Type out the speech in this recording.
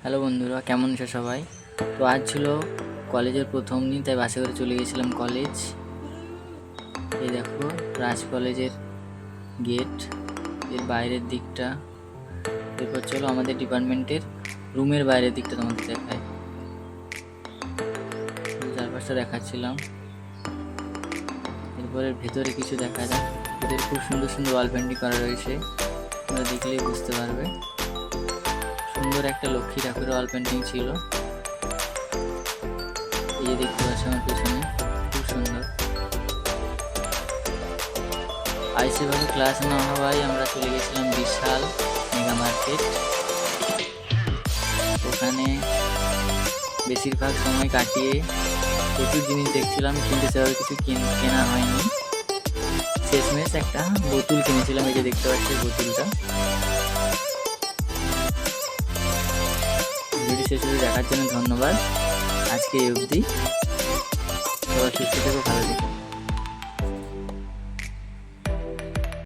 Hello বন্ধুরা, কেমন আছো সবাই? তো আজ ছিল কলেজের প্রথম দিন, তাই বাসে করে চলে গেছিলাম কলেজ। এই দেখো রাজ কলেজের গেট, এর বাইরের দিকটা। এরপর চলো আমাদের ডিপার্টমেন্টের রুমের বাইরের দিকটা তোমাদের দেখায়। চারপাশটা দেখাচ্ছিলাম। এরপরে ভেতরে কিছু দেখা যায়। ভেতরে খুব সুন্দর সুন্দর ওয়াল পেন্টিং করা রয়েছে, তোমরা দেখলেই বুঝতে পারবে। সুন্দর একটা লক্ষ্মী ঠাকুরের ওয়াল পেন্টিং ছিল। এই যে দেখতে পাচ্ছ আমার পেছনে, খুব সুন্দর। সেভাবে ক্লাস না হওয়ায় আমরা চলে গেছিলাম বিশাল মেগা মার্কেট। ওখানে বেশিরভাগ সময় কাটিয়ে প্রচুর জিনিস দেখছিলাম, কিন্তু সেভাবে কিছু কেনা হয়নি। শেষমেশ একটা বোতল কিনেছিলাম। এই যে দেখতে পাচ্ছি বোতলটা। ভিডিও শেষ দেখার জন্য ধন্যবাদ। আজকে এই অবধি। সবাই সুস্থ থেকো, ভালো থেকো।